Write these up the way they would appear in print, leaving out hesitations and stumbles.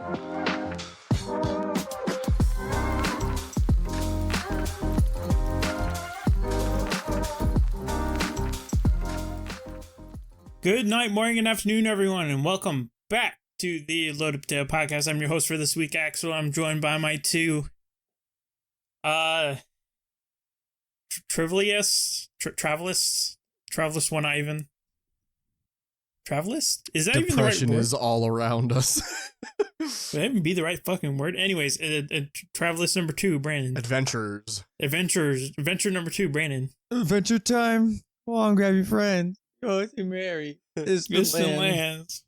Good night, morning, and afternoon, everyone, and welcome back to the Loaded Potato Podcast. I'm your host for this week, Axel. I'm joined by my two Travelists, one Ivan. Travelist? Is that even the right word? Depression is all around us. Would that even be the right fucking word? Anyways, Travelist number 2, Brandon. Adventure number 2, Brandon. Adventure time. Come on, grab your friends. Go to Mary. Distant lands.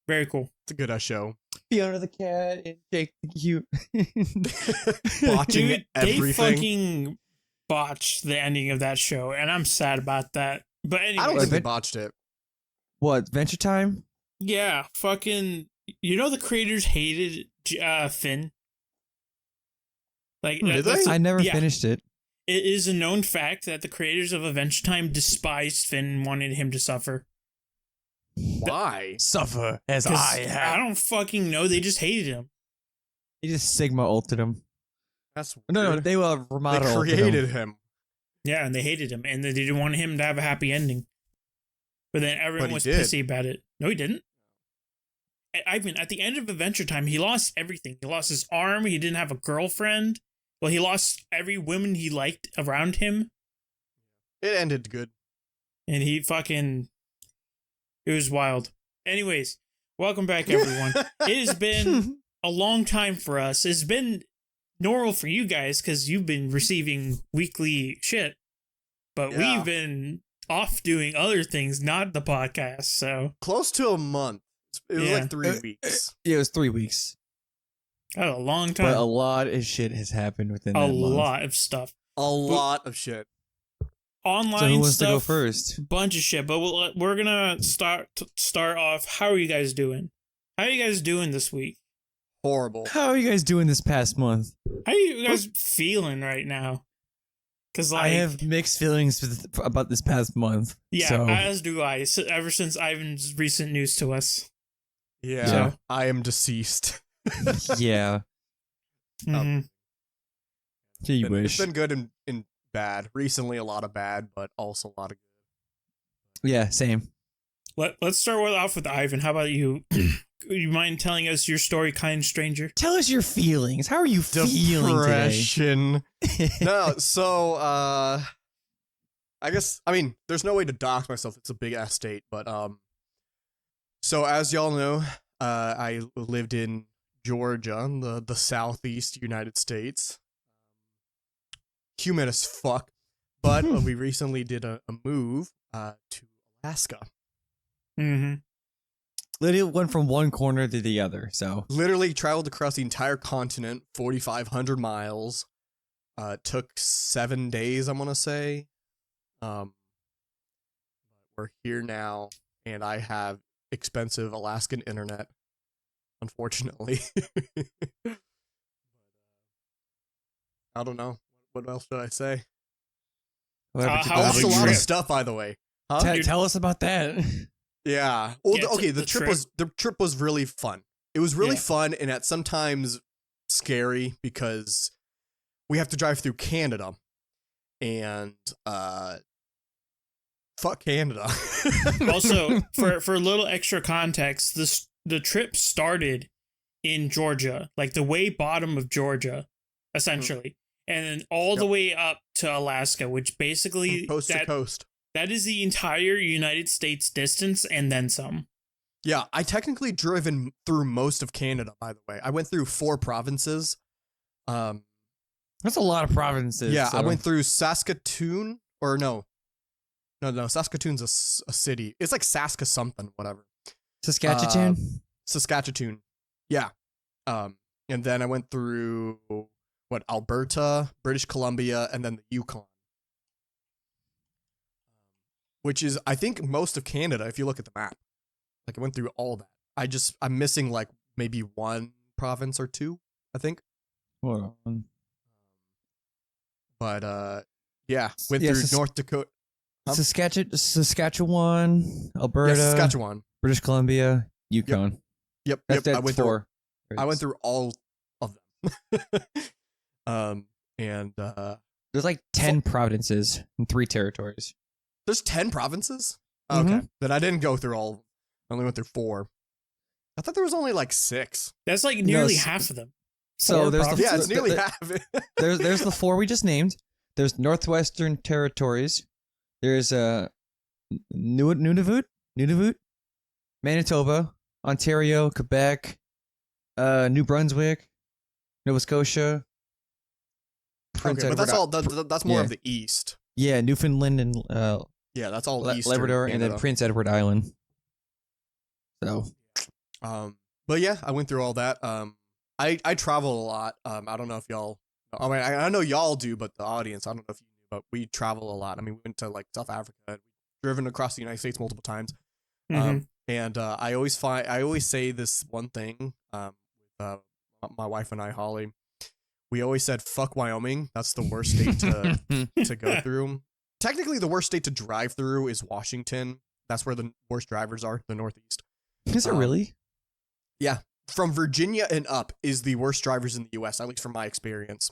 Very cool. It's a good show. Fiona the cat and Jake the cute. Watching Dude, everything. They fucking botched the ending of that show, and I'm sad about that. But anyway, I don't think they botched it. What, Adventure Time? Yeah, fucking. You know the creators hated Finn. Like, Did they? I never finished it. It is a known fact that the creators of Adventure Time despised Finn and wanted him to suffer. Why? Suffer as 'Cause I have. I don't fucking know. They just hated him. He just Sigma ulted him. That's No, weird. they will They Ramada ulted created him. him. Yeah, and they hated him, and they didn't want him to have a happy ending. But then everyone But he was did. pissy about it. No, he didn't. Ivan, at the end of Adventure Time, he lost everything. He lost his arm. He didn't have a girlfriend. Well, he lost every woman he liked around him. It ended good. And he fucking... It was wild. Anyways, welcome back, everyone. It has been a long time for us. It's been normal for you guys because you've been receiving weekly shit. But Yeah. we've been off doing other things, not the podcast, so... Close to a month. It was Yeah. like 3 weeks. Yeah, it was 3 weeks. That's a long time. But a lot of shit has happened within A that month. lot of stuff. A lot of shit. Online So who wants stuff, to go first? bunch of shit. But we're gonna start off. How are you guys doing? How are you guys doing this week? Horrible. How are you guys doing this past month? How are you guys feeling right now? Because I have mixed feelings about this past month. yeah, so. as do I. Ever since Ivan's recent news to us. Yeah. Yeah. I am deceased. Yeah. Mhm. You It's wish. been good and bad. Recently, a lot of bad, but also a lot of good. Yeah, same. Let's start off with Ivan. How about you? You mind telling us your story, kind stranger? Tell us your feelings. How are you feeling today? Depression. No, so I guess there's no way to dox myself. It's a big ass state, but so as y'all know, I lived in Georgia, the southeast United States. Humid as fuck, but we recently did a move to Alaska. Mm-hmm. Literally went from one corner to the other, so. Literally traveled across the entire continent, 4,500 miles. Took 7 days, I'm gonna say. We're here now, and I have expensive Alaskan internet, unfortunately. I don't know. What else should I say? Whatever. How I was lost a your lot of trip? stuff, by the way. Huh? Tell us about that. Yeah. Well, Yeah, okay. the The trip was really fun. It was really Yeah. fun, and at sometimes scary because we have to drive through Canada, and fuck Canada. Also, for a little extra context, the trip started in Georgia, like the way bottom of Georgia, essentially, and then all the way up to Alaska, which basically coast to coast. that is the entire United States distance and then some. Yeah, I technically driven through most of Canada. By the way, I went through 4 provinces. That's a lot of provinces. Yeah, so. I went through Saskatoon, or no, Saskatoon's a city. It's like Saska something, whatever. Saskatchewan? Saskatchewan. Yeah. And then I went through Alberta, British Columbia, and then the Yukon. Which is, I think, most of Canada if you look at the map. Like I went through all that. I'm missing like maybe 1 province or 2, I think. Hold on. But yeah, went Yeah, through North Dakota. Saskatchewan, Alberta, Yeah, Saskatchewan. British Columbia, Yukon. Yep. That's I went through 4. I went through all of them. And There's like 10 provinces and 3 territories. there's 10 provinces. Okay, then I didn't go through all of them. I only went through 4. I thought there was only like 6. That's like nearly No, half of them. So Four there's provinces? Yeah, it's nearly half. there's the 4 we just named. There's Northwestern Territories. There's Nunavut, Manitoba, Ontario, Quebec, New Brunswick, Nova Scotia. Prince Okay, but that's Edward- all. That's more yeah. of the east. Yeah, Newfoundland and Yeah, that's all east. Labrador, and then Prince Edward Island. So, But yeah, I went through all that. I travel a lot. I don't know if y'all. I mean, I know y'all do, but the audience, I don't know if you knew, but we travel a lot. I mean, we went to like South Africa, we've driven across the United States multiple times. Mhm. And I always say this one thing. With my wife and I, Holly, we always said, "Fuck Wyoming." That's the worst state to go through. Technically, the worst state to drive through is Washington. That's where the worst drivers are, the Northeast. is it really? Yeah, from Virginia and up is the worst drivers in the U.S., at least from my experience.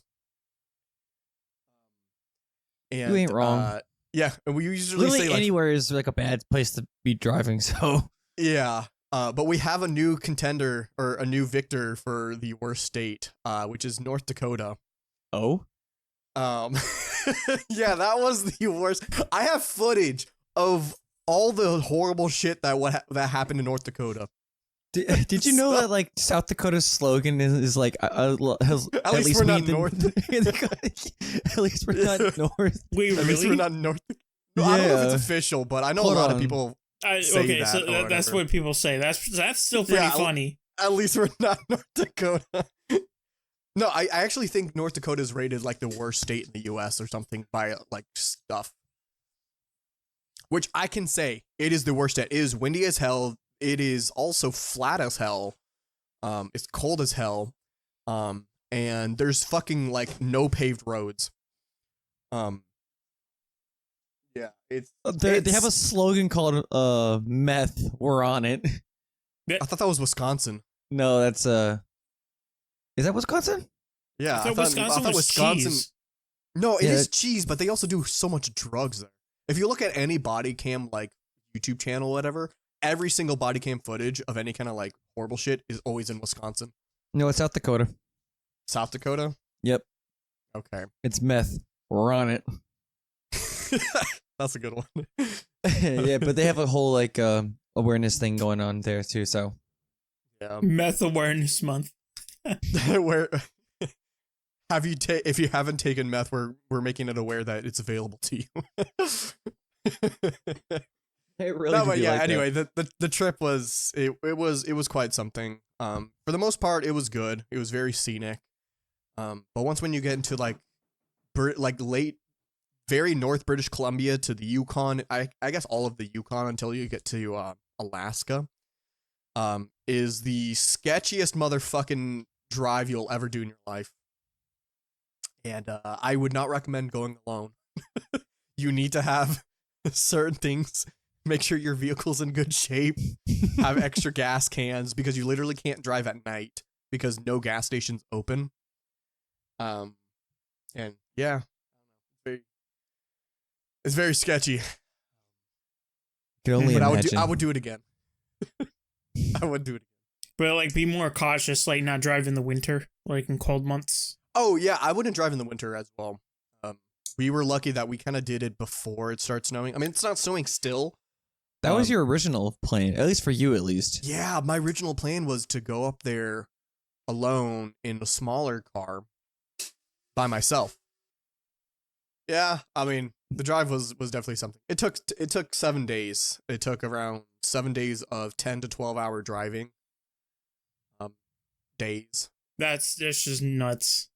And, You ain't wrong. Yeah, and we usually Literally say like, anywhere is like a bad place to be driving. So, yeah. But we have a new contender or a new victor for the worst state, which is North Dakota. oh, Yeah, that was the worst. I have footage of all the horrible shit that happened in North Dakota. did you know that like South Dakota's slogan is like at least we're not we north. at least we're not north. Wait, At least we're really? not North. No, I don't know if it's Yeah. official, but I know Hold a lot of on. people. say Okay, that so or that's whatever. what people say. That's still pretty Yeah, funny. At least we're not North Dakota. No, I actually think North Dakota is rated like the worst state in the U.S. or something by like stuff. Which I can say it is the worst state. It is windy as hell. It is also flat as hell. It's cold as hell. And there's fucking like no paved roads. Yeah, They have a slogan called "Meth." We're on it. I thought that was Wisconsin. No, that's is that Wisconsin? Yeah, I thought Wisconsin was cheese. No, it Yeah, is cheese, but they also do so much drugs there. If you look at any body cam like YouTube channel, whatever, every single body cam footage of any kind of like horrible shit is always in Wisconsin. No, it's South Dakota. South Dakota? Yep, Okay. it's meth. We're on it. That's a good one. Yeah, but they have a whole like awareness thing going on there too. So Yeah. Meth Awareness Month. Where have you if you haven't taken meth, we're making it aware that it's available to you. it really. No, but yeah. Anyway, the trip was it was quite something. For the most part, it was good. It was very scenic. But once when you get into like late, very North British Columbia to the Yukon, I guess all of the Yukon until you get to Alaska, is the sketchiest motherfucking drive you'll ever do in your life. And I would not recommend going alone. You need to have certain things. Make sure your vehicle's in good shape. Have extra gas cans because you literally can't drive at night because no gas station's open. And yeah, it's very sketchy. can only But imagine. I would do it again. I would do it again. But like, be more cautious. Like, not drive in the winter, like in cold months. Oh yeah, I wouldn't drive in the winter as well. We were lucky that we kind of did it before it starts snowing. I mean, it's not snowing still. That was your original plan, at least for you, at least. Yeah, my original plan was to go up there alone in a smaller car by myself. Yeah, I mean, the drive was definitely something. It took 7 days. It took around 7 days of 10 to 12 hour driving. Days. That's just nuts.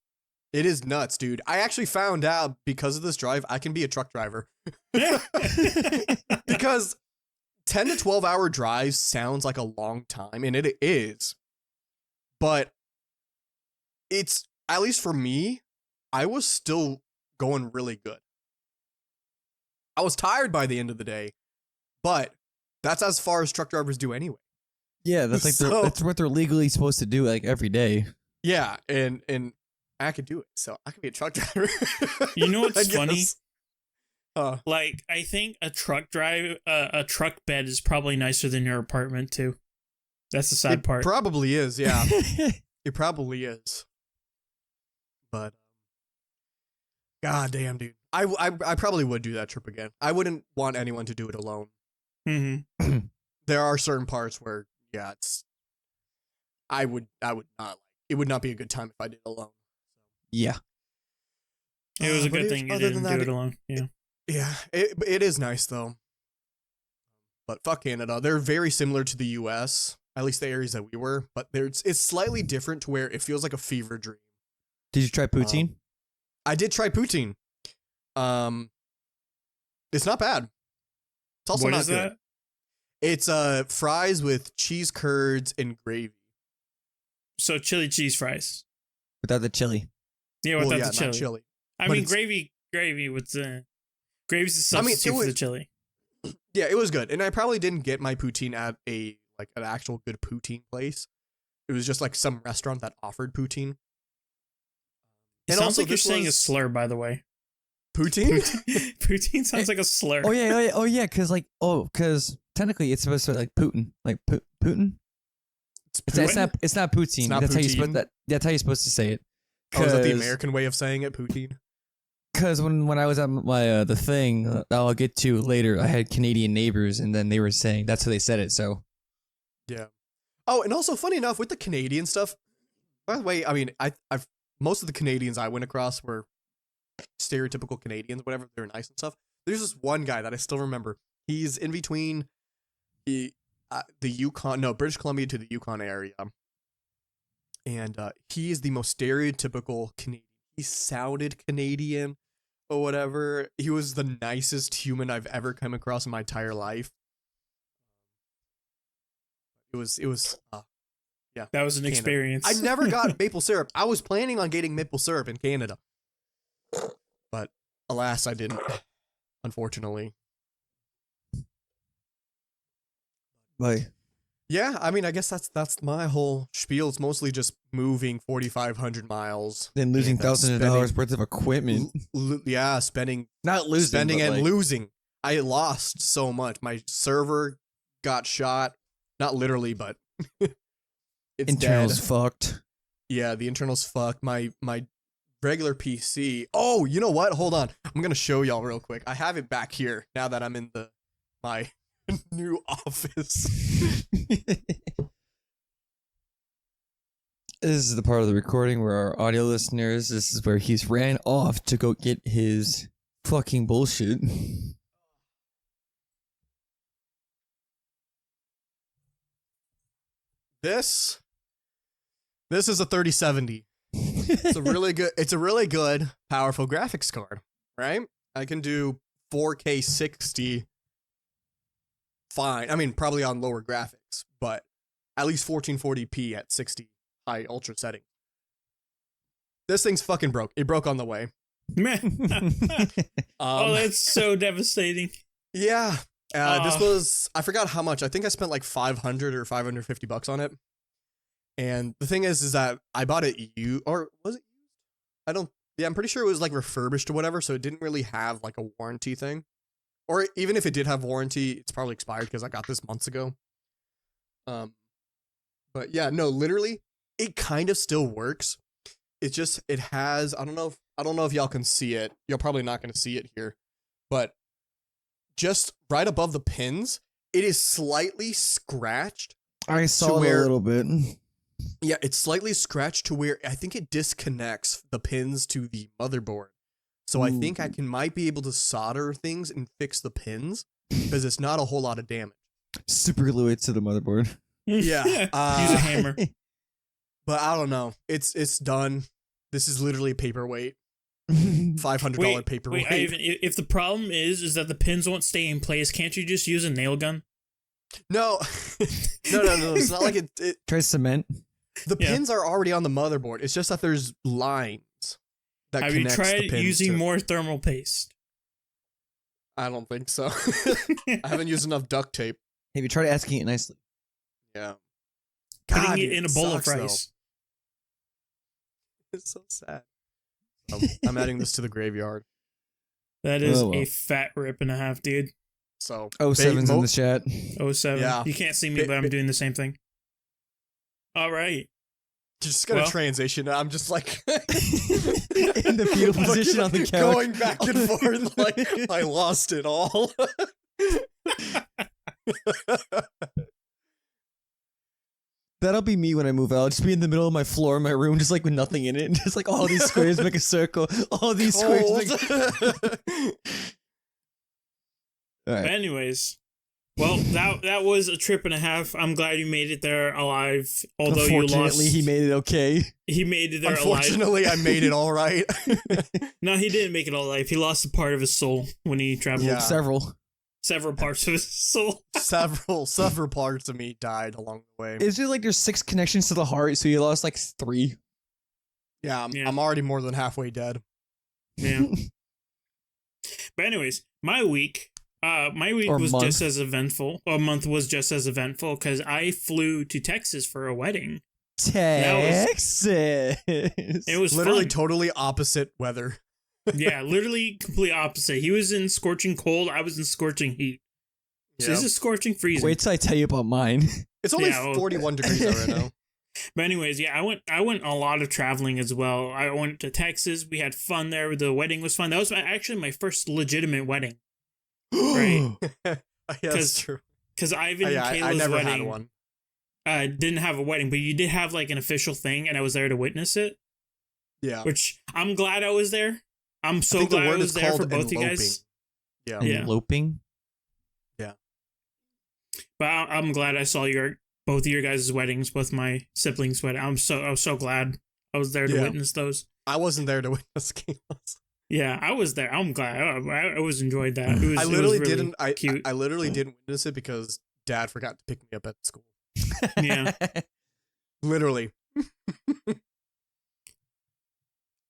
It is nuts, dude. I actually found out because of this drive, I can be a truck driver. Because 10 to 12 hour drives sounds like a long time, and it is. But it's, at least for me, I was still going really good. I was tired by the end of the day, but that's as far as truck drivers do anyway. Yeah, that's like So- that's what they're legally supposed to do like every day. Yeah, and I could do it, so I could be a truck driver. You know what's I funny? guess. Like, I think a truck bed is probably nicer than your apartment too. That's the sad It part. probably is, yeah. It probably is. But god damn, dude. I probably would do that trip again. I wouldn't want anyone to do it alone. Mm-hmm. There are certain parts where, yeah, it's. I would not like. It would not be a good time if I did it alone. Yeah. It was a But good thing you other didn't than do that, it alone. Yeah. Yeah, it is nice though. But fuck Canada. They're very similar to the U.S. At least the areas that we were, but it's slightly different to where it feels like a fever dream. Did you try poutine? I did try poutine. It's not bad. It's also What not is good. that? It's fries with cheese curds and gravy. So chili cheese fries. Without the chili. Yeah, Well, without yeah, the chili. not chili. I but mean, it's- gravy with the gravy's the I mean, substitute it for the was- chili. Yeah, it was good, and I probably didn't get my poutine at an actual good poutine place. It was just like some restaurant that offered poutine. It And sounds also like you're this saying a was- slur, by the way. Poutine? Poutine sounds like a slur. Oh yeah, because technically it's supposed to be like Putin, like Putin. It's not poutine. It's not that's how you poutine? supposed that's how you're supposed to say it. Oh, is that the 'Cause- American way of saying it? Poutine? Because when I was at my the thing that I'll get to later, I had Canadian neighbors, and then they were saying that's how they said it. So Yeah. Oh, and also funny enough with the Canadian stuff. By the way, I mean I've most of the Canadians I went across were stereotypical Canadians, whatever. They're nice and stuff. There's this one guy that I still remember. He's in between the British Columbia to the Yukon area, and he is the most stereotypical Canadian. He sounded Canadian or whatever. He was the nicest human I've ever come across in my entire life. It was That was an Canada. experience. I never got maple syrup. I was planning on getting maple syrup in Canada, but alas, I didn't. Unfortunately. like Yeah, I mean, I guess that's my whole spiel. It's mostly just moving 4,500 miles. then losing and, thousands of spending- dollars worth of equipment. Spending Not losing, spending but, and like, losing. I lost so much. My server got shot. Not literally, but it's internals dead. fucked. Yeah, the internal's fucked. My regular PC. Oh, you know what? Hold on. I'm gonna show y'all real quick. I have it back here now that I'm in my new office. This is the part of the recording where our audio listeners, this is where he's ran off to go get his fucking bullshit. This is a 3070. It's a really good powerful graphics card, right? I can do 4K 60 fine. I mean, probably on lower graphics, but at least 1440p at 60 high ultra setting. This thing's fucking broke. It broke on the way. Man. Oh, that's so devastating. Yeah. This Oh. was, I forgot how much. I think I spent like 500 or 550 bucks on it. And the thing is that I bought it or was it used? I'm pretty sure it was like refurbished or whatever. So it didn't really have like a warranty thing. Or even if it did have warranty, it's probably expired because I got this months ago. But yeah, no, literally it kind of still works. It just, it has, I don't know if y'all can see it. You're probably not going to see it here, but just right above the pins, it is slightly scratched. I saw it where- a little bit. Yeah, it's slightly scratched to where I think it disconnects the pins to the motherboard. So I think I might be able to solder things and fix the pins because it's not a whole lot of damage. Super glue it to the motherboard. Yeah, Use a hammer. But I don't know. It's done. This is literally paperweight. $500 paperweight. Wait, Ivan, if the problem is that the pins won't stay in place, can't you just use a nail gun? No. No. It's not like it Try cement. the Yeah. pins are already on the motherboard. It's just that there's lines that Have you connects tried the pins using to- more thermal paste? I don't think so. I haven't used enough duct tape. Have you tried asking it nicely? Yeah. putting it in a bowl of sucks, rice. It's so sad. I'm adding this to the graveyard. That is Oh, well. a fat rip and a half, dude. So 07's in the chat. 07. Yeah. You can't see me, but I'm doing the same thing. All right. Just gonna Well- transition. I'm just like In the fetal position on the couch. going back and forth. Like I lost it all. That'll be me when I move out. I'll just be in the middle of my floor in my room, just like with nothing in it. Just like all these squares make a circle. All these squares make... All But right. anyways, well, that was a trip and a half. I'm glad you made it there alive. Although you lost, Unfortunately, he made it okay. he made it there alive. Unfortunately, I made it all right. No, he didn't make it alive. He lost a part of his soul when he traveled. Yeah. Several. Several parts of his soul. several parts of me died along the way. Is it like there's 6 connections to the heart, so you lost like 3? Yeah, Yeah. I'm already more than halfway dead. Yeah. But anyways, my week Or was month. just as eventful. A month was just as eventful because I flew to Texas for a wedding. Texas. It was Literally fun. totally opposite weather. Yeah, literally complete opposite. He was in scorching cold. I was in scorching heat. So Yeah. this is scorching freezing. Wait till I tell you about mine. It's only Yeah, well- 41 degrees out right now. But anyways, yeah, I went a lot of traveling as well. I went to Texas. We had fun there. The wedding was fun. That was actually my first legitimate wedding. Right. Yeah, 'Cause that's true. Because Ivan Yeah, and I Kayla's never wedding had one. Didn't have a wedding, but you did have like an official thing, and I was there to witness it. Yeah. Which I'm glad I was there. I'm so think the glad I word was is there for called both you eloping. guys. Yeah. Yeah. Eloping? But I'm glad I saw both of your guys' weddings, both my siblings' wedding. I was so glad I was there to Yeah. witness those. I wasn't there to witness Kayla's. Yeah, I was there. I'm glad. I always enjoyed that. It was, I it literally was really didn't. cute. I literally didn't witness it because Dad forgot to pick me up at school. Yeah. Literally.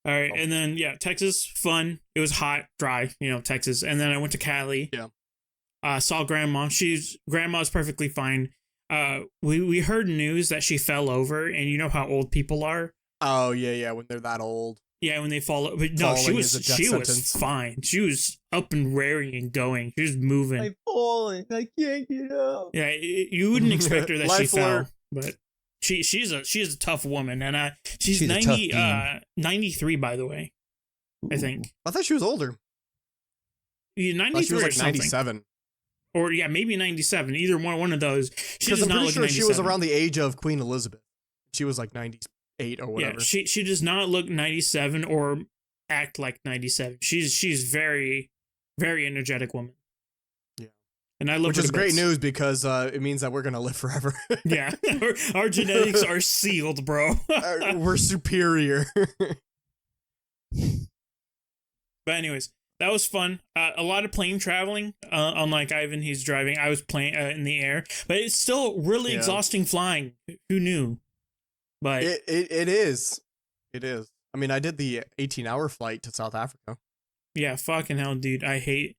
All right, and then Texas, fun. It was hot, dry, Texas. And then I went to Cali. Yeah. Saw grandma. Grandma's perfectly fine. We heard news that she fell over, and you know how old people are. Oh yeah, when they're that old. Yeah, when they fall, but no, she Falling was is a death she was sentence. fine. She was up and raring and going. She was moving. I'm falling. I can't get up. Yeah, you wouldn't expect her that she Life fell, alert. but she's a tough woman, and she's She's a 90 tough 93 by the way. I think I thought she was older. Yeah, I thought 93 she was or like something. 97. Or maybe 97. Either one of those. She Because does I'm not pretty look sure 97. she was around the age of Queen Elizabeth. She was like 98 or whatever. Yeah, she does not look 97 or act like 97. She's very, very energetic woman. Yeah. And I love Which her is to great bits. news because it means that we're gonna live forever. Yeah, our genetics are sealed, bro. We're superior. But anyways, that was fun. A lot of plane traveling. Unlike Ivan, he's driving. I was playing in the air, but it's still really Yeah. exhausting flying. Who knew? But it is. It is. I mean, I did the 18-hour flight to South Africa. yeah, fucking hell, dude. I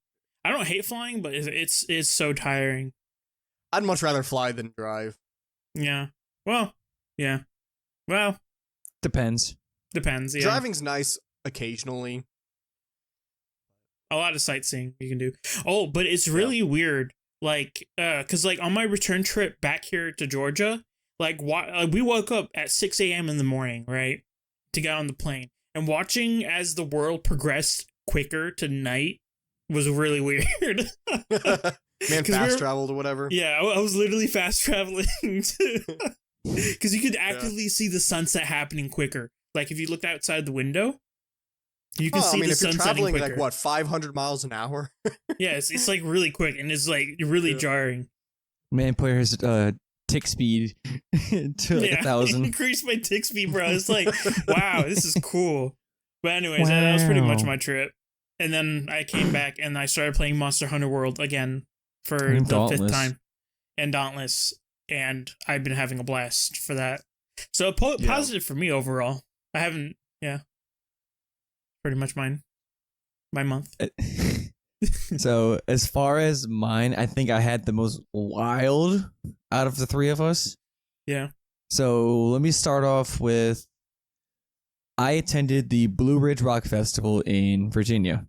don't hate flying, but it's so tiring. I'd much rather fly than drive. Yeah. Well, yeah. Well, Depends. depends. Yeah. Driving's nice occasionally. A lot of sightseeing you can do. Oh, but it's really weird. Like, cause like on my return trip back here to Georgia, like we woke up at 6 a.m. in the morning, right, to get on the plane, and watching as the world progressed quicker to night was really weird. Man, 'Cause fast we're- traveled or whatever. Yeah, I was literally fast traveling because you could actively see the sunset happening quicker. Like if you looked outside the window, you can Oh, see I mean, the if you're sun setting traveling quicker. like what 500 miles an hour. Yeah, it's like really quick and it's like really Yeah. jarring. Man put his tick speed to like 1,000. Increase my tick speed, bro. It's like, wow, this is cool. But anyways, that was pretty much Wow. my trip. And then I came back and I started playing Monster Hunter World again for And the Dauntless. 5th time. And Dauntless. And I've been having a blast for that. So Yeah. positive for me overall. I haven't, pretty much my month. So as far as mine, I think I had the most wild out of the 3 of us. Yeah. So let me start off with I attended the Blue Ridge Rock Festival in Virginia.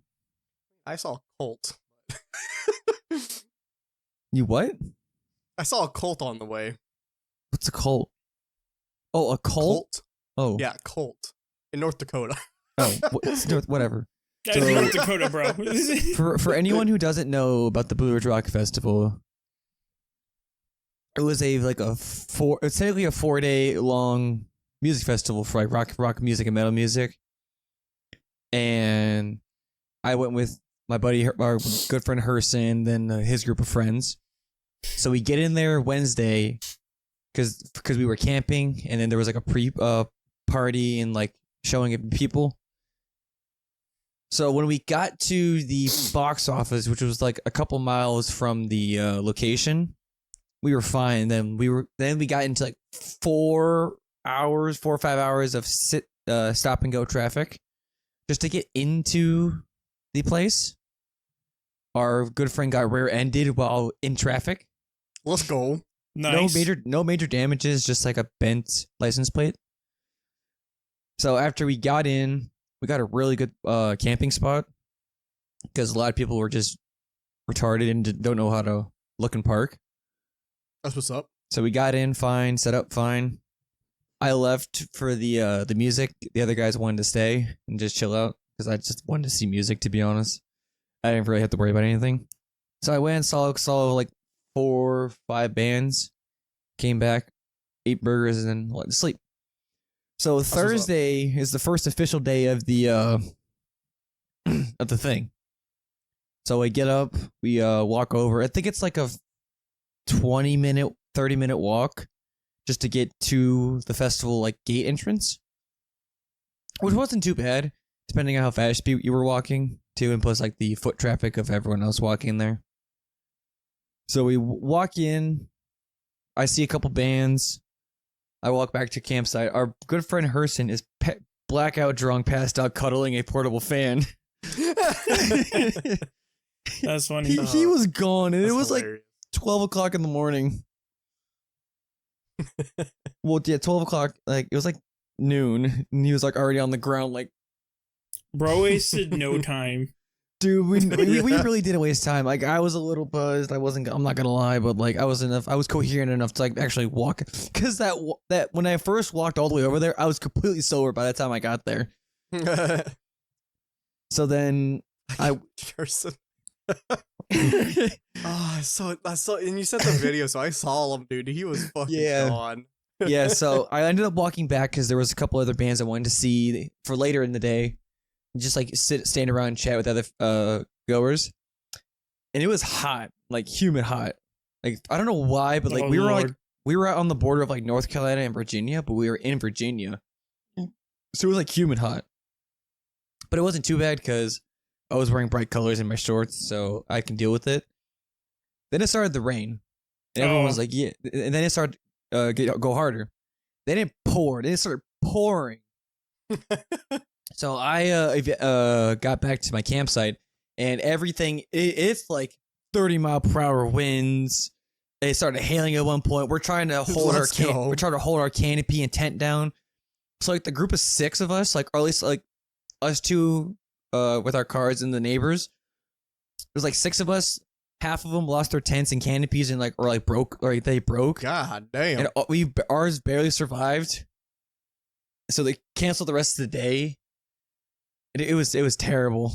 I saw a cult. You what? I saw a cult on the way. What's a cult? Oh, a cult? Oh. Yeah, cult. In North Dakota. Oh, whatever. That's So- North Dakota, bro. For anyone who doesn't know about the Blue Ridge Rock Festival, it was it's technically a 4-day long music festival for like rock music and metal music. And I went with my buddy, our good friend Herson, then his group of friends. So we get in there Wednesday because we were camping, and then there was like a pre party and like showing it to people. So when we got to the box office, which was like a couple miles from the location, we were fine. Then we got into like 4 or 5 hours of stop and go traffic just to get into the place. Our good friend got rear-ended while in traffic. Let's go. Nice. No major damages, just like a bent license plate. So after we got in, we got a really good camping spot because a lot of people were just retarded and don't know how to look and park. That's what's up. So we got in fine, set up fine. I left for the music. The other guys wanted to stay and just chill out because I just wanted to see music, to be honest. I didn't really have to worry about anything. So I went and saw like 4 or 5 bands, came back, ate burgers, and then went to sleep. So what's Thursday is the first official day of the of the thing. So we get up, we walk over. I think it's like a 20-minute, 30-minute walk just to get to the festival like gate entrance, which wasn't too bad, depending on how fast you were walking too, and plus like the foot traffic of everyone else walking there. So we walk in. I see a couple bands. I walk back to campsite. Our good friend Herson is blackout drunk, passed out, cuddling a portable fan. That's funny. He was gone, and it That's was like hilarious. 12 o'clock in the morning. Well, yeah, 12 o'clock. Like it was like noon, and he was like already on the ground. Like, Bro wasted no time. dude, we really didn't waste time. Like I was a little buzzed. I'm not gonna lie, but like I was coherent enough to like actually walk. Because that when I first walked all the way over there, I was completely sober by the time I got there. So then Person. Oh, I saw, and you sent the video, so I saw him, dude. He was fucking Yeah. gone. Yeah, so I ended up walking back because there was a couple other bands I wanted to see for later in the day. Just like stand around and chat with other goers. And it was hot, like humid hot. Like I don't know why, but like Oh, we were Lord. out on the border of like North Carolina and Virginia, but we were in Virginia. So it was like humid hot. But it wasn't too bad because I was wearing bright colors in my shorts, so I can deal with it. Then it started to rain. And everyone was like, yeah. And then it started go harder. Then it poured. Then it started pouring. So I got back to my campsite, and everything, it's like 30-mile-per-hour winds. It started hailing at one point. We're trying to hold Let's go. we're trying to hold our canopy and tent down. So like the group of 6 of us, like or at least like us 2 with our cars and the neighbors. There's like 6 of us. Half of them lost their tents and canopies and like broke, or like they broke. God damn. And ours barely survived. So they canceled the rest of the day. It was terrible.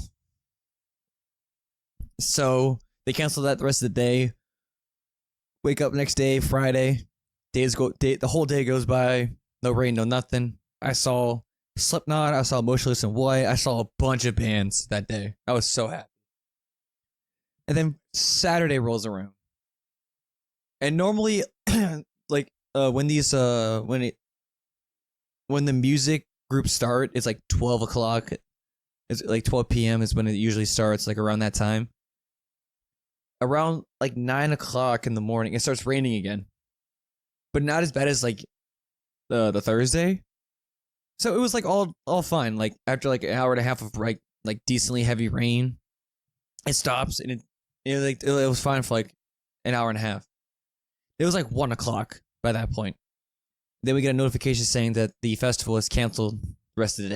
So they canceled that the rest of the day. Wake up next day, Friday. The whole day goes by. No rain, no nothing. I saw Slipknot. I saw Motionless in White. I saw a bunch of bands that day. I was so happy. And then Saturday rolls around. And normally, like when the music groups start, it's like 12 o'clock. It's like 12 p.m. is when it usually starts, like around that time. Around like 9 o'clock in the morning, it starts raining again. But not as bad as like the Thursday. So it was like all fine. Like after like an hour and a half of like decently heavy rain, it stops and it was fine for like an hour and a half. It was like 1 o'clock by that point. then we get a notification saying that the festival is canceled the rest of the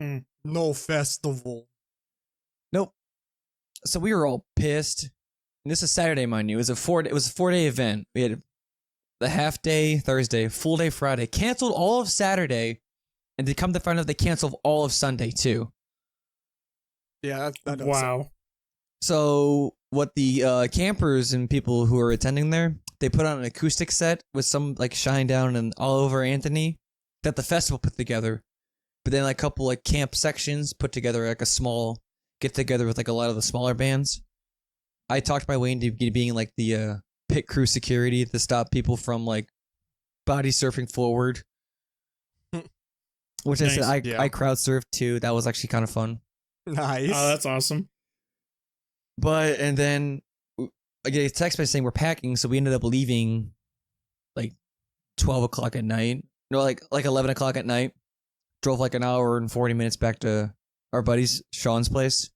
day. No festival. Nope. So we were all pissed. And this is Saturday, mind you. It was a 4-day event. We had the half day Thursday, full day Friday, canceled all of Saturday, and to come to find out they canceled all of Sunday too. Yeah, that does Wow. So what the campers and people who are attending there, they put on an acoustic set with some like Shine Down and All Over Anthony that the festival put together. But then like a couple like camp sections put together like a small get together with like a lot of the smaller bands. I talked my way into being like the pit crew security to stop people from like body surfing forward. Which I said I crowd surfed too. That was actually kind of fun. Nice. Oh, that's awesome. But and then I get a text message saying we're packing, so we ended up leaving like 12 o'clock at night. No, like 11 o'clock at night. Drove like an hour and 40 minutes back to our buddy's Sean's place.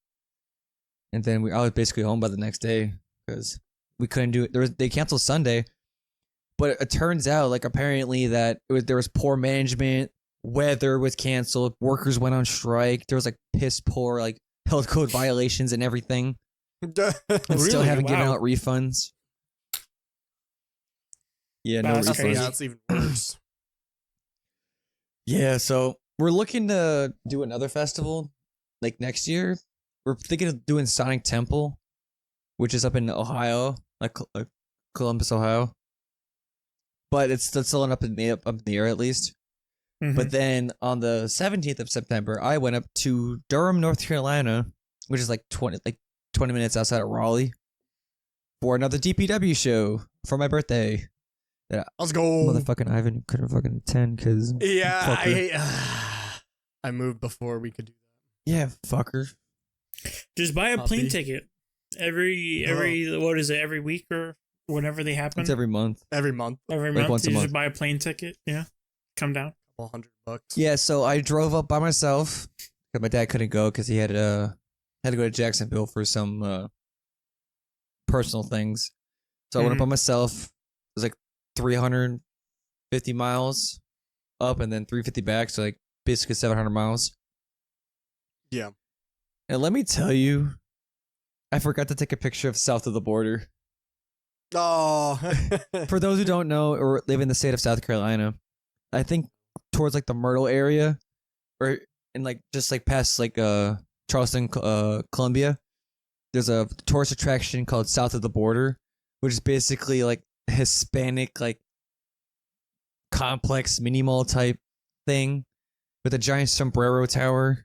And then I was basically home by the next day because we couldn't do it. They canceled Sunday, but it turns out like apparently that there was poor management, weather was canceled, workers went on strike. There was like piss poor like health code violations and everything. And still haven't given out refunds. Yeah, no That's refunds. crazy. That's even worse. Yeah, so we're looking to do another festival like next year. We're thinking of doing Sonic Temple, which is up in Ohio, like Columbus, Ohio. But it's still up in the air at least. Mhm. But then on the 17th of September, I went up to Durham, North Carolina, which is like 20 minutes outside of Raleigh, for another DPW show for my birthday. Let's go. Motherfucking Ivan couldn't fucking attend because I moved before we could do yeah, fucker. Just buy a Copy. plane ticket every what is it, every week or whenever they happen. It's every month. that every month. Every like month once a you month. just buy a plane ticket. Yeah, come down. $100. Yeah, so I drove up by myself because my dad couldn't go because he had to go to Jacksonville for some personal things. So I went up by myself. It was like 350 miles up and then 350 back, so like basically 700 miles. Yeah. And let me tell you, I forgot to take a picture of south of the border. Oh. For those who don't know or live in the state of South Carolina, I think towards like the Myrtle area, or in like just like past like Charleston, Columbia, there's a tourist attraction called South of the Border, which is basically like Hispanic like complex mini mall type thing with a giant sombrero tower.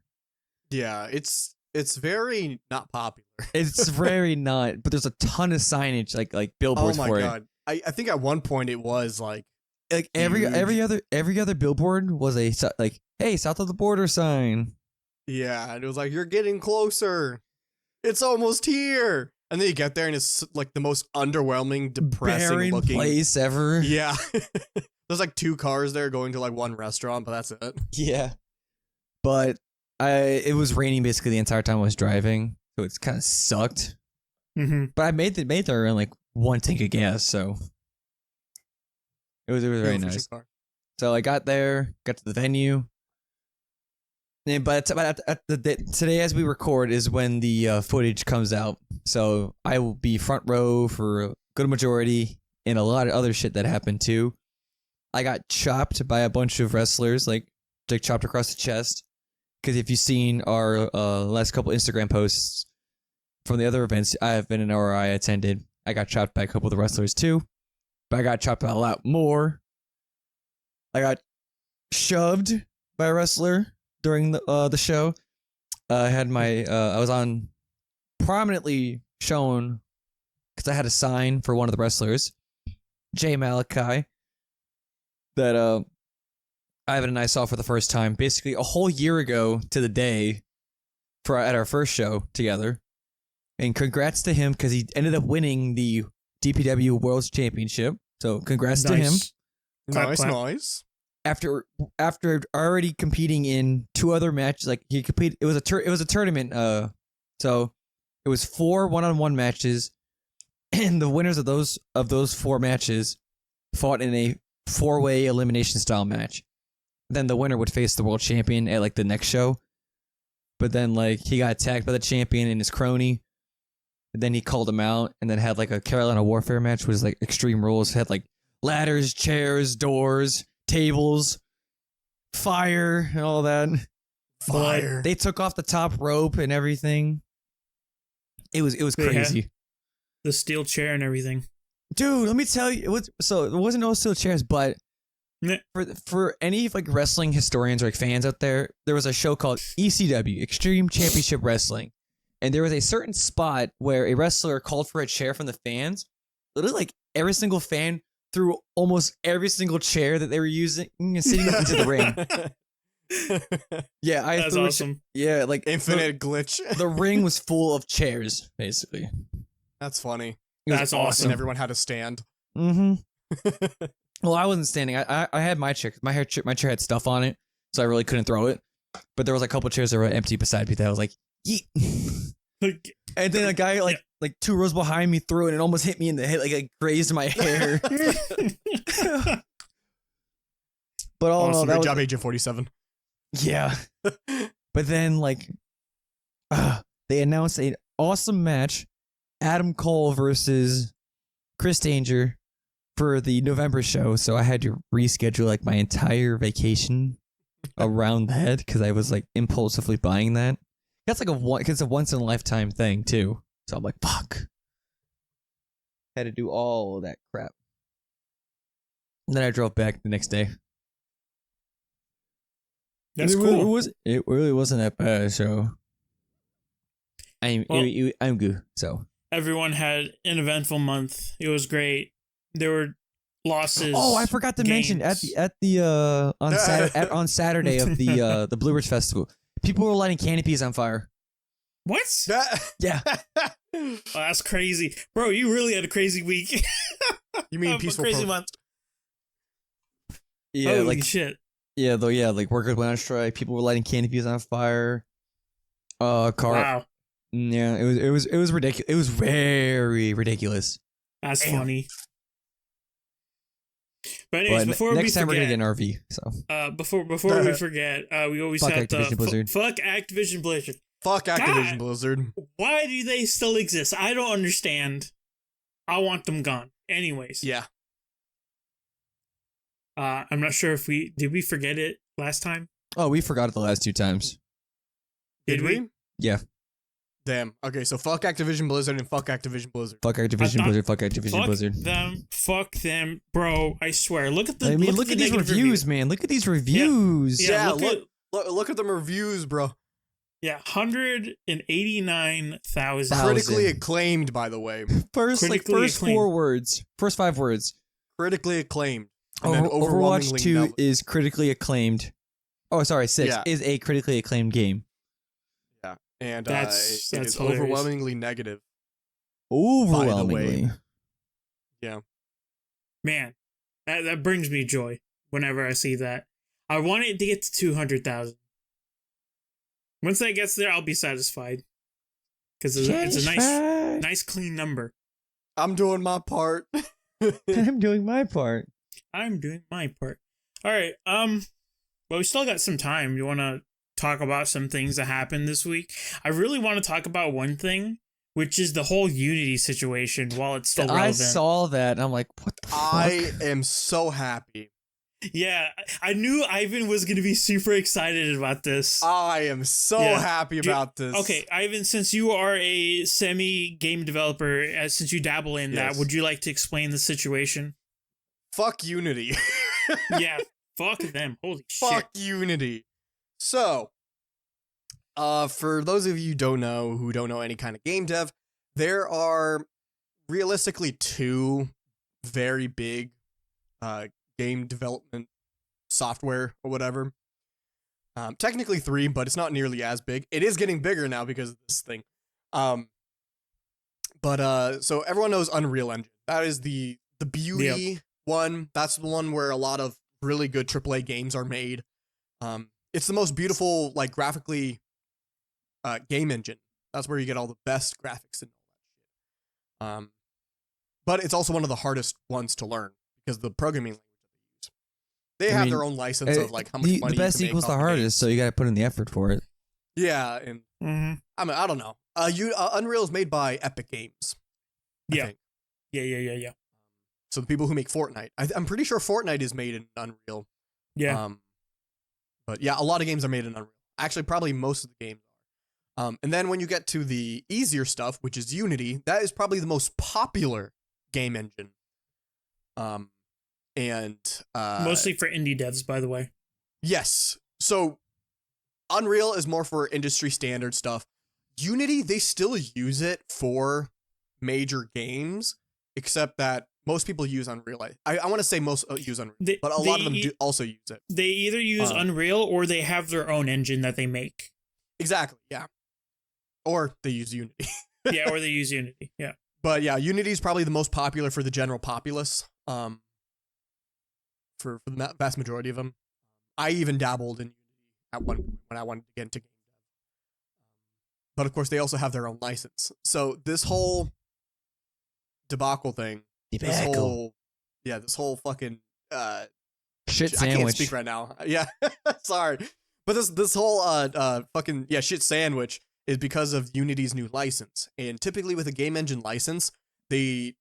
Yeah, it's very not popular. It's very not, but there's a ton of signage like billboards Oh my for god. I think at one point it was like it. Like every huge. every other billboard was a like, hey, south of the border sign. Yeah, and it was like, you're getting closer. It's almost here. And then you get there and it's like the most underwhelming, depressing Barren looking place ever. Yeah. There's like 2 cars there going to like one restaurant, but that's it. Yeah. But it was raining basically the entire time I was driving, so it's kind of sucked. Mm-hmm. But I made there in like 1 tank of gas, so it was very nice. Car. So I got there, got to the venue. But today, as we record, is when the footage comes out. So I will be front row for a good majority, and a lot of other shit that happened too. I got chopped by a bunch of wrestlers, like chopped across the chest. Because if you've seen our last couple Instagram posts from the other events I have been in or I attended, I got chopped by a couple of the wrestlers too. But I got chopped by a lot more. I got shoved by a wrestler during the show. I had my I was on prominently shown because I had a sign for one of the wrestlers, Jay Malachi, that Ivan and I saw for the first time, basically a whole year ago to the day, at our first show together. And congrats to him because he ended up winning the DPW World Championship. So congrats to him. Clap, Nice, clap. nice. After already competing in 2 other matches, like he competed, it was a tournament. So it was 4 one-on-one matches, and the winners of those 4 matches fought in a 4-way elimination style match. Then the winner would face the world champion at like the next show. But then like he got attacked by the champion and his crony. And then he called him out and then had like a Carolina Warfare match, which was like Extreme Rules. Had like ladders, chairs, doors, tables, fire, and all that. Fire. They took off the top rope and everything. It was crazy. The steel chair and everything. Dude, let me tell you, so there wasn't no steel chairs, but Meh. for any like wrestling historians or like fans out there, there was a show called ECW, Extreme Championship Wrestling, and there was a certain spot where a wrestler called for a chair from the fans. Literally, like every single fan threw almost every single chair that they were using sitting up into the ring. Yeah, That's threw awesome. yeah, like Infinite glitch. the ring was full of chairs, basically. That's funny. It was That's And awesome. everyone had to stand. Mm-hmm. Well, I wasn't standing. I had my chair. My chair had stuff on it, so I really couldn't throw it. But there was a couple chairs that were empty beside me that I was like, yeet. And then a guy like 2 rows behind me threw it and it almost hit me in the head, like it grazed my hair. But all in all, Awesome. that Great was, job, Agent 47. yeah. But then like, they announced an awesome match: Adam Cole versus Chris Danger for the November show. So I had to reschedule like my entire vacation around that because I was like impulsively buying that. That's like it's a once in a lifetime thing too. So I'm like, fuck. Had to do all of that crap. And then I drove back the next day. That's it cool. It really wasn't that bad. So I'm good. So Everyone had an eventful month. It was great. There were losses. oh, I forgot to mention on Saturday of the Blue Ridge Festival, people were lighting canopies on fire. What? Yeah. Oh, that's crazy, bro. You really had a crazy week. You mean A peaceful crazy protest? month? Yeah, Holy like shit. yeah, though yeah, like workers went on strike. People were lighting canopies on fire. Wow, Yeah, it was ridiculous. It was very ridiculous. that's Damn. funny. But anyways, But before next we time we're gonna forget, get an RV. So before we forget, we always Fuck have Activision to Blizzard. fuck Activision Blizzard. Fuck Activision God. Blizzard. Why do they still exist? I don't understand. I want them gone. Anyways, Yeah. I'm not sure if did we forget it last time? oh, we forgot it the last 2 times. Did we? Yeah, Damn. Okay, so fuck Activision Blizzard and fuck Activision Blizzard. fuck Activision thought- Blizzard. Fuck Activision Fuck Blizzard. them. Fuck them, bro. I swear. Look at the. I mean, look the at these negative reviews, man. Look at these reviews. Yeah, Yeah, look, look at them reviews, bro. Yeah, 189,000. Critically acclaimed, by the way. First Critically acclaimed. 4 words. First 5 words. Critically acclaimed. And then Overwatch overwhelmingly 2 no- is critically acclaimed. Oh, sorry, 6 Yeah. is a critically acclaimed game. Yeah. And That's it is hilarious. overwhelmingly negative. Overwhelmingly. Man, that brings me joy whenever I see that. I want it to get to 200,000. Once that gets there, I'll be satisfied. Because it's a nice, clean number. I'm doing my part. I'm doing my part. I'm doing my part. All right. Well, we still got some time. You want to talk about some things that happened this week? I really want to talk about one thing, which is the whole Unity situation. While it's still relevant, I saw that and I'm like, what the fuck? I am so happy. Yeah, I knew Ivan was going to be super excited about this. I am so Yeah. happy about this. Okay, Ivan, since you are a semi-game developer, since you dabble in that, Yes. would you like to explain the situation? Fuck Unity. Yeah, fuck them. Holy Fuck Unity. So, for those of you who don't know any kind of game dev, there are realistically 2 very big game development software or whatever. Technically 3, but it's not nearly as big. It is getting bigger now because of this thing. So everyone knows Unreal Engine. That is the beauty one. That's the one where a lot of really good AAA games are made. It's the most beautiful, like, graphically game engine. That's where you get all the best graphics and all that shit. But it's also one of the hardest ones to learn because the programming language They I have mean, their own license of like how much money the best you can equals make the off hardest, so you got to put in the effort for it. yeah, and Mm-hmm. I mean, I don't know. Unreal is made by Epic Games. I Yeah. think. Yeah. So the people who make Fortnite, I'm pretty sure Fortnite is made in Unreal. Yeah. But yeah, a lot of games are made in Unreal. Actually, probably most of the games are. And then when you get to the easier stuff, which is Unity, that is probably the most popular game engine. And Mostly for indie devs, by the way. yes. So Unreal is more for industry standard stuff. Unity, they still use it for major games, except that most people use Unreal. I want to say most use Unreal, but a lot of them do also use it. They either use Unreal or they have their own engine that they make. Exactly, yeah. Or they use Unity. Yeah, or they use Unity, yeah. But yeah, Unity is probably the most popular for the general populace. For the vast majority of them. I even dabbled in Unity at one point when I wanted to get into game dev. But of course, they also have their own license. So this whole debacle thing, this whole fucking Shit I can't sandwich. speak right now. Yeah, sorry, but this whole fucking shit sandwich is because of Unity's new license. And typically with a game engine license, they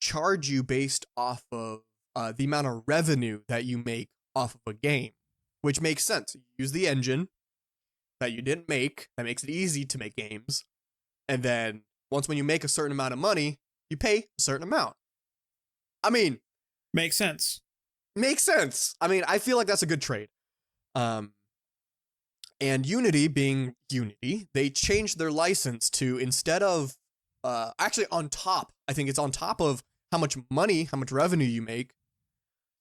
charge you based off of the amount of revenue that you make off of a game, which makes sense. You use the engine that you didn't make, that makes it easy to make games, and then when you make a certain amount of money, you pay a certain amount. I mean, makes sense. Makes sense. I mean, I feel like that's a good trade. And Unity being Unity, they changed their license to, instead of actually on top, I think it's on top of how much money, how much revenue you make,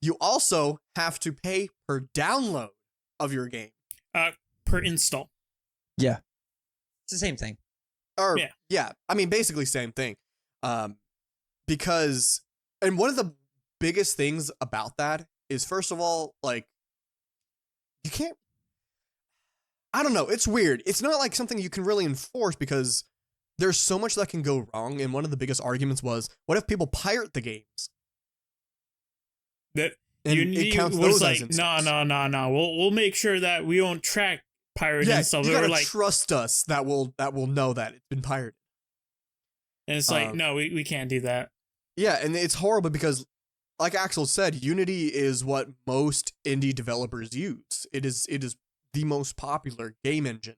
you also have to pay per download of your game. Per install. Yeah. It's the same thing. Or yeah, I mean basically same thing. Because and one of the biggest things about that is, first of all, like, you can't, I don't know, it's weird. It's not like something you can really enforce because there's so much that can go wrong, and one of the biggest arguments was, what if people pirate the games? That and Unity it counts was those like, as no. We'll make sure that we don't track pirate yeah, installs. you They were gotta like, trust us that will know that it's been pirated. and it's like, no, we can't do that. Yeah, and it's horrible because, like Axel said, Unity is what most indie developers use. It is the most popular game engine.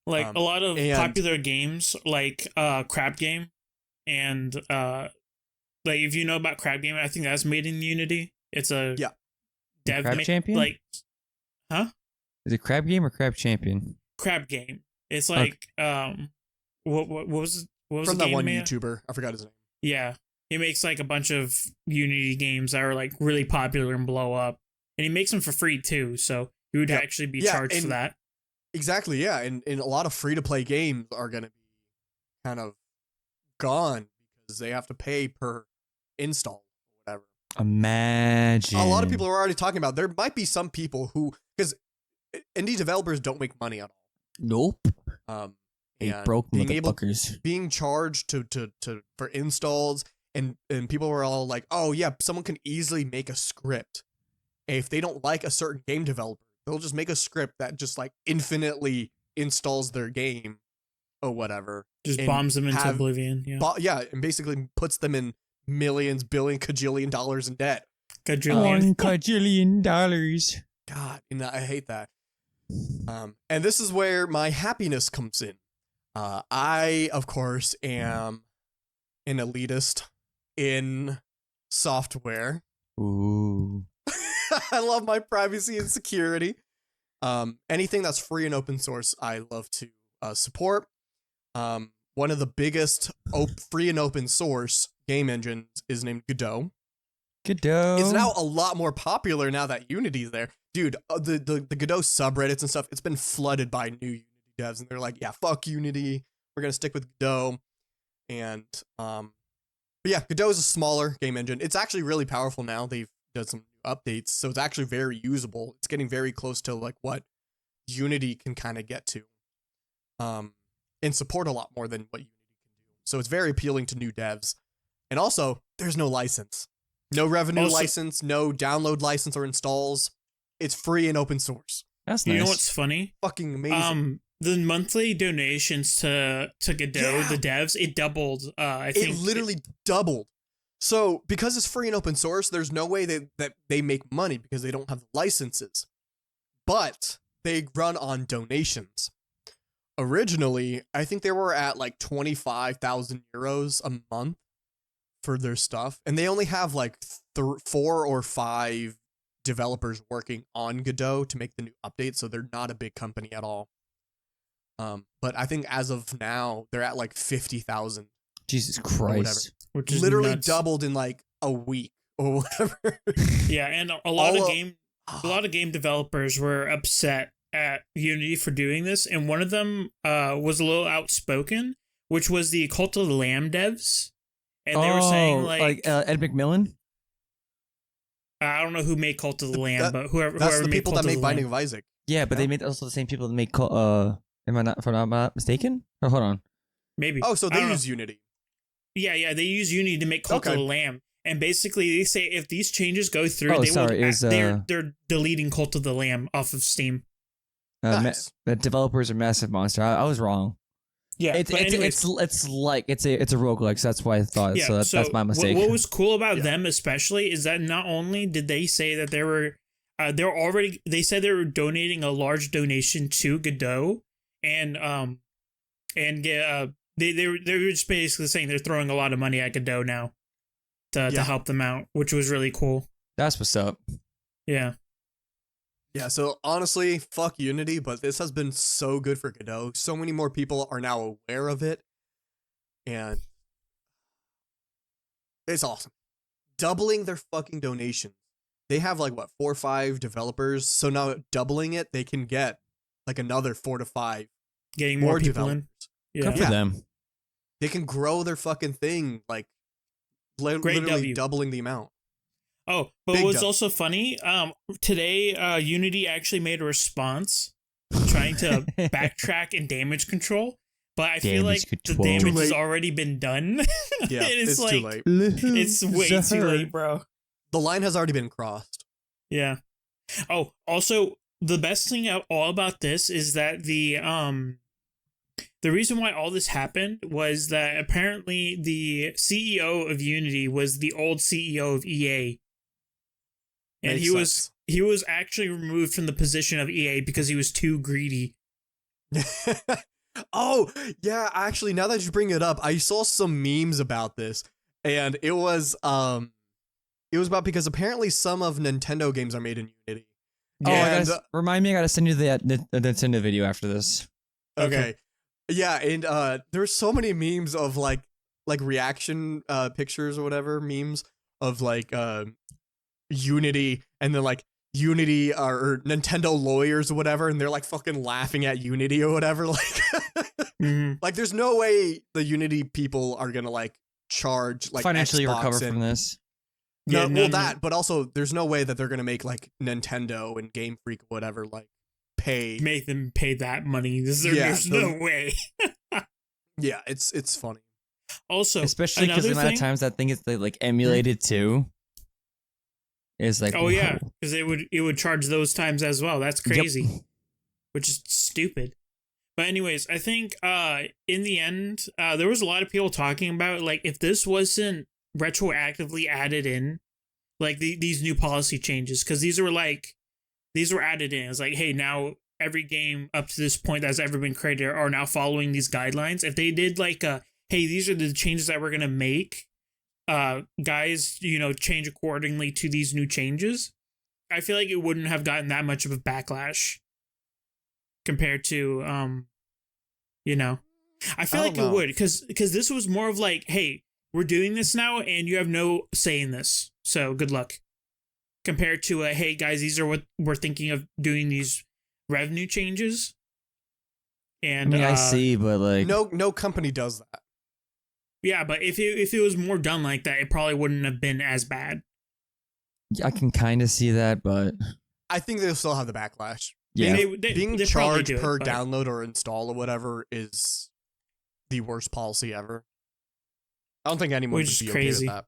Like a lot of popular games, like Crab Game, and like if you know about Crab Game, I think that's made in Unity. It's a dev Crab Champion? Like, huh? Is it Crab Game or Crab Champion? Crab Game. It's like what was from the that game one man? YouTuber? I forgot his name. Yeah, he makes like a bunch of Unity games that are like really popular and blow up, and he makes them for free too. So you would actually be charged for that. Exactly, yeah, and a lot of free to play games are gonna be kind of gone because they have to pay per install or whatever. Imagine. A lot of people are already talking about, there might be some people who, because indie developers don't make money at all. Nope. They broke motherfuckers. Being charged to for installs, and people were all like, oh yeah, someone can easily make a script. If they don't like a certain game developer, they'll just make a script that just like infinitely installs their game or whatever. Just bombs them into oblivion. Yeah. And basically puts them in millions, billion, cajillion dollars in debt. Quadrillion. $1 quadrillion. God, and I hate that. And this is where my happiness comes in. I, of course, am an elitist in software. Ooh. I love my privacy and security. Anything that's free and open source, I love to support. One of the biggest free and open source game engines is named Godot. Godot. It's now a lot more popular now that Unity's there. Dude, the Godot subreddits and stuff, it's been flooded by new Unity devs, and they're like, yeah, fuck Unity. We're going to stick with Godot. And, but yeah, Godot is a smaller game engine. It's actually really powerful now. They've done some updates, so it's actually very usable. It's getting very close to like what Unity can kind of get to. And support a lot more than what Unity can do. So it's very appealing to new devs. And also, there's no license. No revenue Also- license, no download license or installs. It's free and open source. That's You nice. know what's funny? Fucking amazing. The monthly donations to Godot, Yeah. the devs, it doubled. I think It literally doubled. So because it's free and open source, there's no way that they make money because they don't have the licenses. But they run on donations. Originally, I think they were at like 25,000 euros a month for their stuff, and they only have like 4 or 5 developers working on Godot to make the new update, so they're not a big company at all. But I think as of now, they're at like 50,000. Jesus whatever. Christ. which is Literally nuts. doubled in like a week or whatever. Yeah, and a lot All of of- game developers were upset at Unity for doing this, and one of them was a little outspoken, which was the Cult of the Lamb devs, and they were saying like Ed McMillan. I don't know who made Cult of the Lamb, That- but whoever That's whoever the made people Cult that of made the Binding Lamb. of Isaac. Yeah, but Yeah. they made also the same people that make. If I'm not mistaken? Oh, hold on. Maybe. Oh, so I they don't know. use Unity. Yeah, they use Unity to make Cult of Okay. the Lamb, and basically they say if these changes go through, Oh, they sorry, it will. was, They're deleting Cult of the Lamb off of Steam. Nice. The developers are Massive Monster. I was wrong. Yeah, It's but anyways, it's a roguelike, so that's why I thought. yeah, so that's my mistake. What was cool about Yeah. them especially is that not only did they say that they said they were donating a large donation to Godot, and they were just basically saying they're throwing a lot of money at Godot now to Yeah. help them out, which was really cool. That's what's up. Yeah. Yeah, so honestly, fuck Unity, but this has been so good for Godot. So many more people are now aware of it, and it's awesome. Doubling their fucking donations. They have like, what, 4 or 5 developers, so now doubling it, they can get like another 4 to 5 Getting more people developers. in. Yeah. Good for Yeah. them. They can grow their fucking thing, like Great literally W. doubling the amount. Oh, but Big what's dub. also funny, today Unity actually made a response trying to backtrack and damage control, but I feel like Damage the control. damage Too has late. already been done. Yeah, it's it's like too late. it's way too late, bro. The line has already been crossed. Yeah. Oh, also the best thing all about this is that the reason why all this happened was that apparently the CEO of Unity was the old CEO of EA. And Makes he was actually removed from the position of EA because he was too greedy. sense. Oh, yeah, actually, now that you bring it up, I saw some memes about this, and it was about because apparently some of Nintendo games are made in Unity. Oh, And, remind me. I gotta send you the Nintendo video after this. Okay. Yeah, and there's so many memes of like reaction pictures or whatever, memes of like Unity, and then like Unity or Nintendo lawyers or whatever, and they're like fucking laughing at Unity or whatever. Like Mhm. like there's no way the Unity people are gonna like charge like Financially Xbox recover and, from this. No, Yeah, well none- that, but also there's no way that they're gonna make like Nintendo and Game Freak or whatever like pay. Make them pay that money. There's no way. Yeah, it's funny. Also, Especially because the another amount of thing- times that thing is like emulated too. Is like Oh yeah, whoa. because it would charge those times as well. That's Yep. crazy, which is stupid. But anyways, I think in the end, there was a lot of people talking about like if this wasn't retroactively added in, like these new policy changes, because these were added in. It's like, hey, now every game up to this point that's ever been created are now following these guidelines. If they did like hey, these are the changes that we're gonna make. Guys, change accordingly to these new changes, I feel like it wouldn't have gotten that much of a backlash compared to, I feel I like don't it know. would, because this was more of like, hey, we're doing this now and you have no say in this, so good luck. Compared to, hey guys, these are what we're thinking of doing, these revenue changes. I And mean, I see, but like No company does that. yeah, but if it was more done like that, it probably wouldn't have been as bad. I can kind of see that, but I think they'll still have the backlash. yeah, Being they probably charged do it, per but- download or install or whatever is the worst policy ever. I don't think anyone Which would is be crazy. okay with that.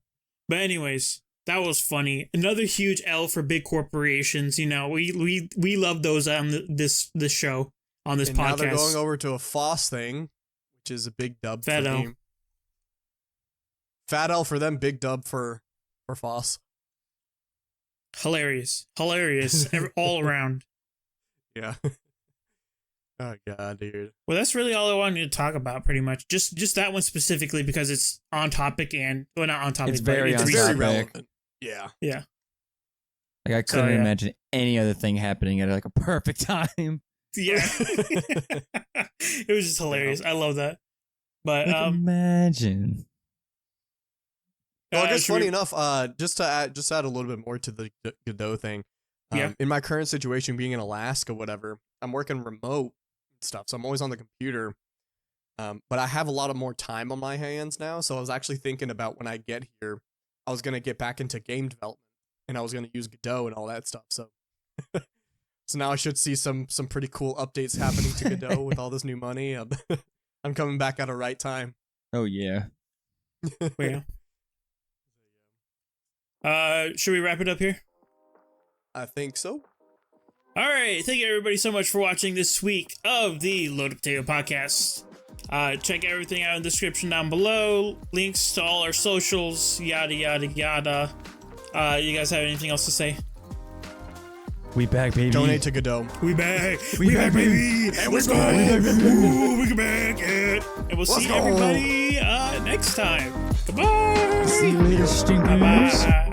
But anyways, That was funny. Another huge L for big corporations. You know, we love those on this show, on this and podcast. Now they're going over to a FOSS thing, which is a big dub Fat for L. me. Fat L for them, big dub for FOSS. Hilarious all around. Yeah. Oh god, dude. Well, that's really all I wanted to talk about, pretty much. Just that one specifically because it's on topic and well, not on topic. It's but very It's on very topic. relevant. Yeah. Yeah. Like I couldn't yeah. imagine any other thing happening at like a perfect time. Yeah. It was just hilarious. I love that. But Like, imagine. Well, I guess should funny we- enough, just to add a little bit more to the Godot thing. Yeah. In my current situation, being in Alaska, whatever, I'm working remote and stuff, so I'm always on the computer. But I have a lot of more time on my hands now, so I was actually thinking about when I get here, I was gonna get back into game development, and I was gonna use Godot and all that stuff. So, so now I should see some pretty cool updates happening to Godot with all this new money. I'm coming back at a right time. Oh yeah. Yeah. Should we wrap it up here? I think so. All right. Thank you, everybody, so much for watching this week of the Loaded Potato Podcast. Check everything out in the description down below. Links to all our socials, yada, yada, yada. You guys have anything else to say? We back, baby. Donate to Godot. We back. We back, baby. Let's go. Ooh, we back. Yeah. And we'll see go. everybody next time. Goodbye. See you later, stinkers. Bye-bye.